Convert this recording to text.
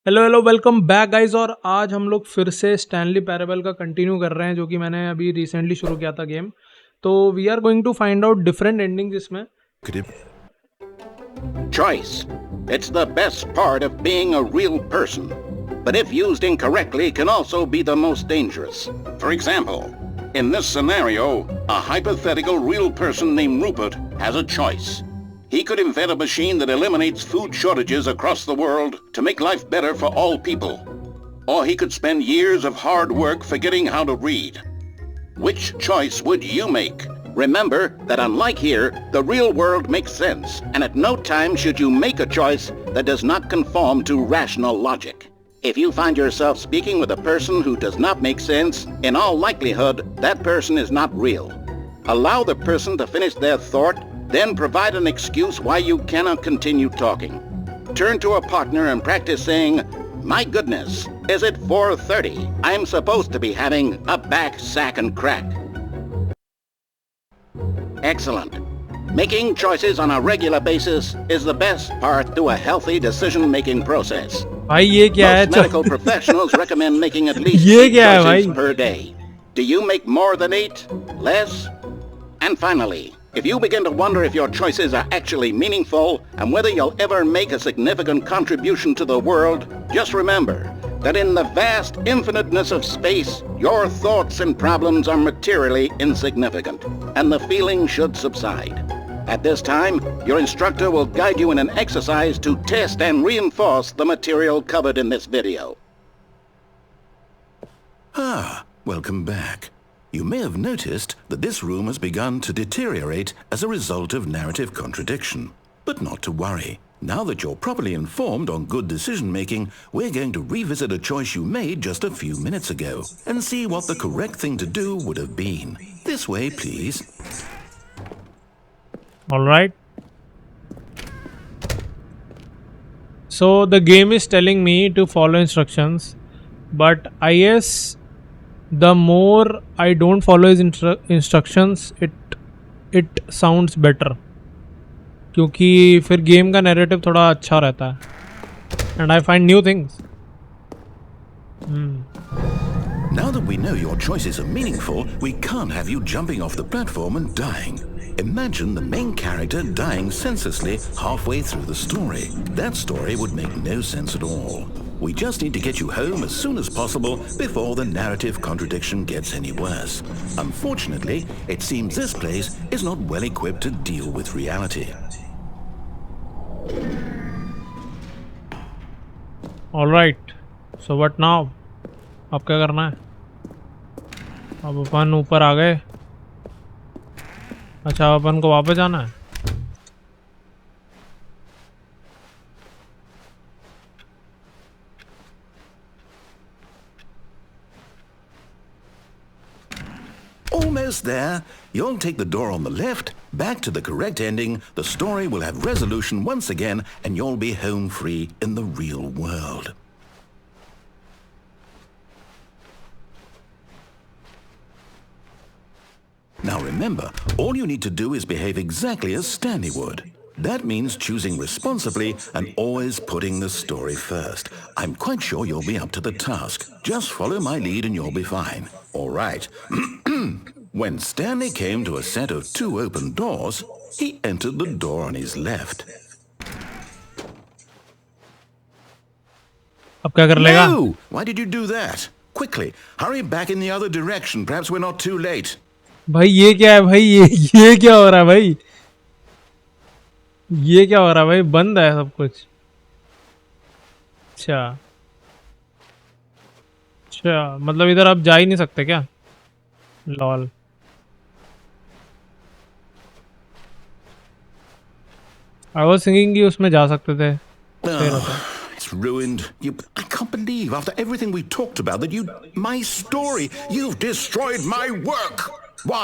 Hello welcome back guys. और आज हम लोग फिर से स्टैनली पैराबल का कंटिन्यू कर रहे हैं, जो कि मैंने अभी रिसेंटली शुरू किया था गेम। तो we are going to find out different endings इसमें। Choice. It's the best part of being a real person. But if used incorrectly, can also be the most dangerous. For example, in this scenario, a hypothetical real person named Rupert has a choice. He could invent a machine that eliminates food shortages across the world to make life better for all people. Or he could spend years of hard work forgetting how to read. Which choice would you make? Remember that unlike here, the real world makes sense, and at no time should you make a choice that does not conform to rational logic. If you find yourself speaking with a person who does not make sense, in all likelihood, that person is not real. Allow the person to finish their thought, then provide an excuse why you cannot continue talking. Turn to a partner and practice saying, "My goodness, is it 4:30? I'm supposed to be having a back sack and crack." Excellent. Making choices on a regular basis is the best part to a healthy decision-making process. भाई ये क्या है? Most medical professionals recommend making at least ये 8 क्या है भाई? choices per day. Do you make more than 8? Less? And finally, if you begin to wonder if your choices are actually meaningful and whether you'll ever make a significant contribution to the world, just remember that in the vast infiniteness of space, your thoughts and problems are materially insignificant, and the feeling should subside. At this time, your instructor will guide you in an exercise to test and reinforce the material covered in this video. Welcome back. You may have noticed that this room has begun to deteriorate as a result of narrative contradiction. But not to worry. Now that you're properly informed on good decision-making, we're going to revisit a choice you made just a few minutes ago and see what the correct thing to do would have been. This way, please. All right. So the game is telling me to follow instructions, but I guess the more I don't follow his instructions, it sounds better. क्योंकि फिर game का narrative थोड़ा अच्छा रहता है and I find new things. Now that we know your choices are meaningful, we can't have you jumping off the platform and dying. Imagine the main character dying senselessly halfway through the story. That story would make no sense at all. We just need to get you home as soon as possible before the narrative contradiction gets any worse. Unfortunately, it seems this place is not well equipped to deal with reality. All right. So what now? अब क्या करना है? अब अपन ऊपर आ गए. अच्छा, अपन को वापस जाना है. Almost there. You'll take the door on the left, back to the correct ending, the story will have resolution once again, and you'll be home free in the real world. Now remember, all you need to do is behave exactly as Stanley would. That means choosing responsibly and always putting the story first. I'm quite sure you'll be up to the task. Just follow my lead and you'll be fine. All right. When Stanley came to a set of 2 open doors, he entered the door on his left. अब क्या कर लेगा? No! Why did you do that? Quickly, hurry back in the other direction. Perhaps we're not too late. भाई ये क्या है भाई? ये क्या हो रहा है भाई? ये क्या हो रहा है भाई? बंद है सब कुछ. अच्छा अच्छा, मतलब इधर आप जा ही नहीं सकते क्या? लॉल. आई वाज थिंकिंग कि उसमें जा सकते थे. It's ruined. I can't believe after everything we talked about that my story, you've destroyed my work. Why?